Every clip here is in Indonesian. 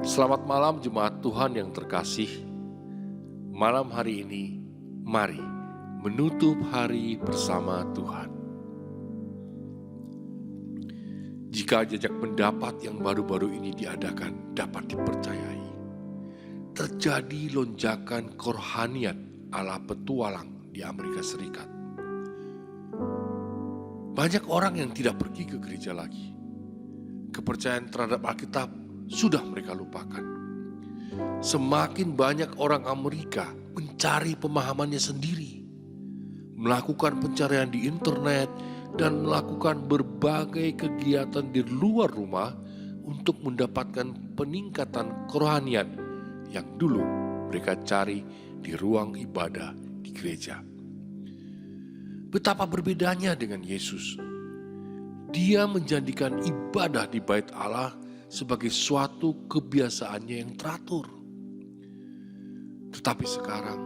Selamat malam jemaat Tuhan yang terkasih. Malam hari ini, mari menutup hari bersama Tuhan. Jika jejak pendapat yang baru-baru ini diadakan dapat dipercayai, terjadi lonjakan kerohanian ala petualang di Amerika Serikat. Banyak orang yang tidak pergi ke gereja lagi. Kepercayaan terhadap Alkitab sudah mereka lupakan. Semakin banyak orang Amerika mencari pemahamannya sendiri, melakukan pencarian di internet, dan melakukan berbagai kegiatan di luar rumah untuk mendapatkan peningkatan kerohanian yang dulu mereka cari di ruang ibadah di gereja. Betapa berbedanya dengan Yesus. Dia menjadikan ibadah di bait Allah sebagai suatu kebiasaannya yang teratur. Tetapi sekarang,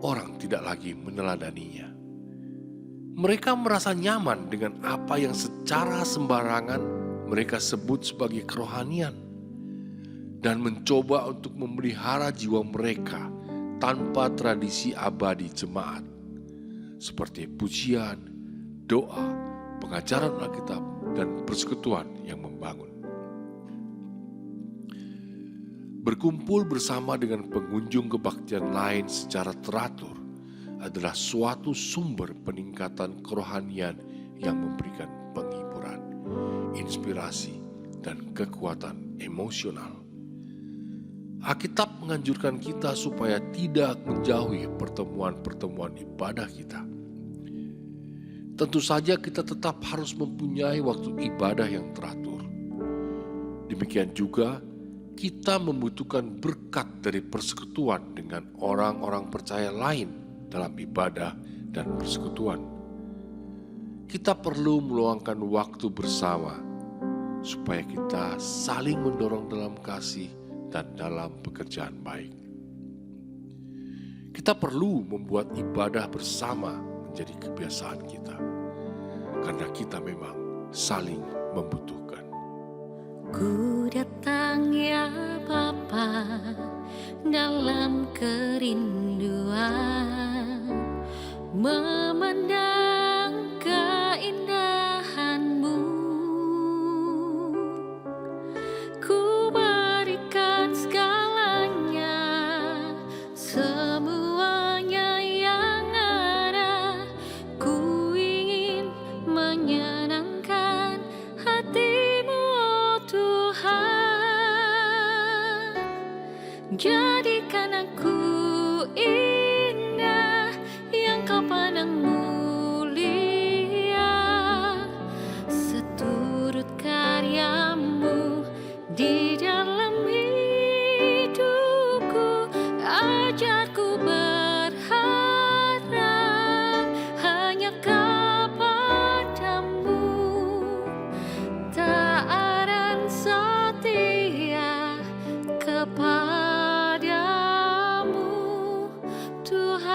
orang tidak lagi meneladaninya. Mereka merasa nyaman dengan apa yang secara sembarangan mereka sebut sebagai kerohanian, dan mencoba untuk memelihara jiwa mereka tanpa tradisi abadi jemaat, seperti pujian, doa, pengajaran Alkitab, dan persekutuan yang membangun. Berkumpul bersama dengan pengunjung kebaktian lain secara teratur adalah suatu sumber peningkatan kerohanian yang memberikan penghiburan, inspirasi, dan kekuatan emosional. Alkitab menganjurkan kita supaya tidak menjauhi pertemuan-pertemuan ibadah kita. Tentu saja kita tetap harus mempunyai waktu ibadah yang teratur. Demikian juga kita membutuhkan berkat dari persekutuan dengan orang-orang percaya lain dalam ibadah dan persekutuan. Kita perlu meluangkan waktu bersama supaya kita saling mendorong dalam kasih dan dalam pekerjaan baik. Kita perlu membuat ibadah bersama menjadi kebiasaan kita, karena kita memang saling membutuhkan. Ku datang ya Bapa dalam kerinduan, memandang keindahan-Mu. Ku berikan segalanya, semuanya yang ada. Ku ingin menyenangkan hati-Mu, oh Tuhan. Jadikan aku indah yang Kau pandang mulia, seturut karya-Mu di dalam hidupku. Ajarku berharap hanya kepada-Mu, taat dan setia kepada-Mu, Tuhan.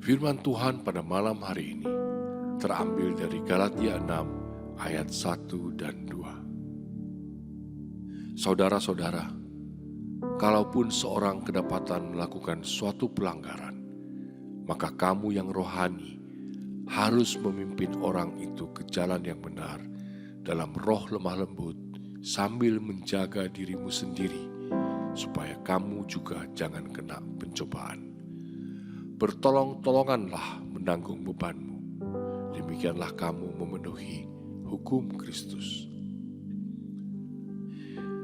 Firman Tuhan pada malam hari ini terambil dari Galatia 6 ayat 1 dan 2. Saudara-saudara, kalaupun seorang kedapatan melakukan suatu pelanggaran, maka kamu yang rohani harus memimpin orang itu ke jalan yang benar dalam roh lemah lembut, sambil menjaga dirimu sendiri, supaya kamu juga jangan kena pencobaan. Bertolong-tolonganlah menanggung bebanmu, demikianlah kamu memenuhi hukum Kristus.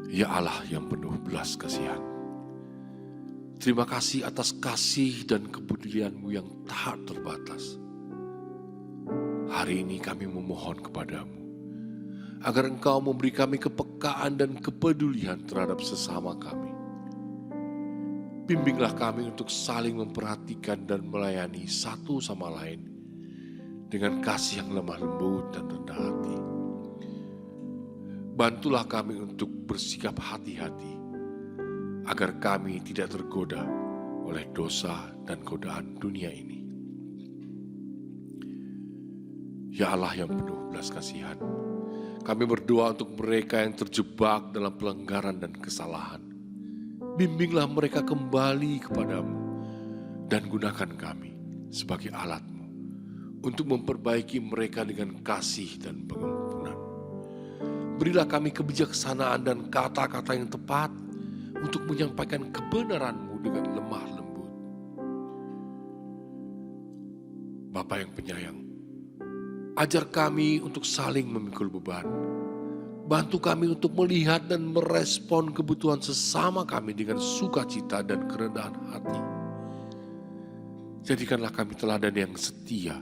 Ya Allah yang penuh belas kasihan, terima kasih atas kasih dan kepedulian-Mu yang tak terbatas. Hari ini kami memohon kepada-Mu, agar Engkau memberi kami kepekaan dan kepedulian terhadap sesama kami. Bimbinglah kami untuk saling memperhatikan dan melayani satu sama lain dengan kasih yang lemah lembut dan rendah hati. Bantulah kami untuk bersikap hati-hati, agar kami tidak tergoda oleh dosa dan godaan dunia ini. Ya Allah yang penuh belas kasihan, kami berdoa untuk mereka yang terjebak dalam pelanggaran dan kesalahan. Bimbinglah mereka kembali kepadamu dan gunakan kami sebagai alat-Mu untuk memperbaiki mereka dengan kasih dan pengampunan. Berilah kami kebijaksanaan dan kata-kata yang tepat untuk menyampaikan kebenaran-Mu dengan lemah lembut. Bapa yang penyayang, ajar kami untuk saling memikul beban. Bantu kami untuk melihat dan merespon kebutuhan sesama kami dengan sukacita dan kerendahan hati. Jadikanlah kami teladan yang setia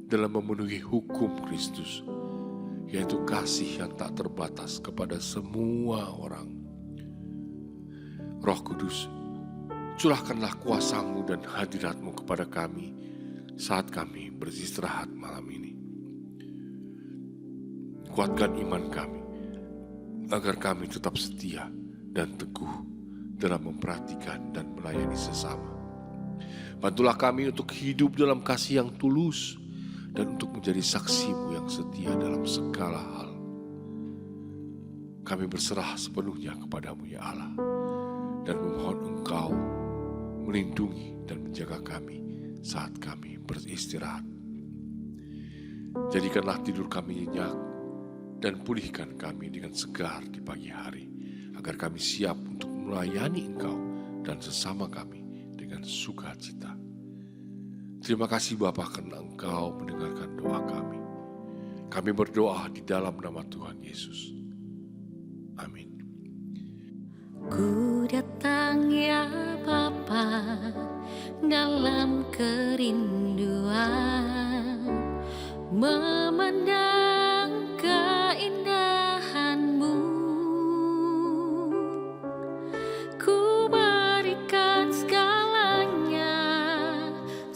dalam memenuhi hukum Kristus, yaitu kasih yang tak terbatas kepada semua orang. Roh Kudus, curahkanlah kuasa-Mu dan hadirat-Mu kepada kami saat kami beristirahat malam ini. Kuatkan iman kami, agar kami tetap setia dan teguh dalam memperhatikan dan melayani sesama. Bantulah kami untuk hidup dalam kasih yang tulus dan untuk menjadi saksi-Mu yang setia dalam segala hal. Kami berserah sepenuhnya kepada-Mu ya Allah, dan memohon Engkau melindungi dan menjaga kami saat kami beristirahat. Jadikanlah tidur kami nyenyak dan pulihkan kami dengan segar di pagi hari, agar kami siap untuk melayani Engkau dan sesama kami dengan sukacita. Terima kasih Bapa karena Engkau mendengarkan doa kami. Kami berdoa di dalam nama Tuhan Yesus. Amin. Ku datang ya Bapa dalam kerinduan, memandang keindahan-Mu. Ku berikan segalanya,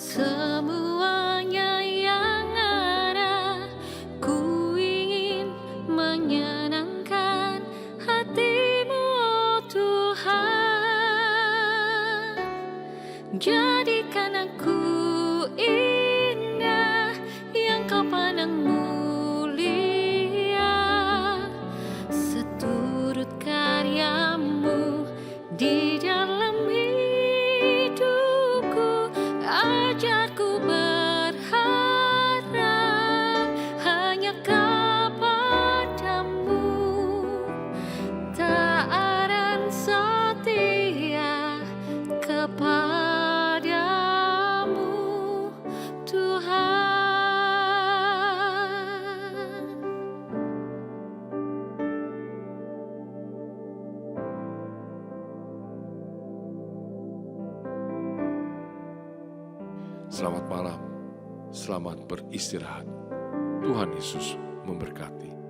semuanya yang ada. Ku ingin menyenangkan hati-Mu, oh Tuhan. Jadikan aku indah yang Kau pandang mulia, seturut karya-Mu di dalam hidupku. Ajarku berharap hanya kepada-Mu, taat setia kepada-Mu, Tuhan. Selamat malam, selamat beristirahat. Tuhan Yesus memberkati.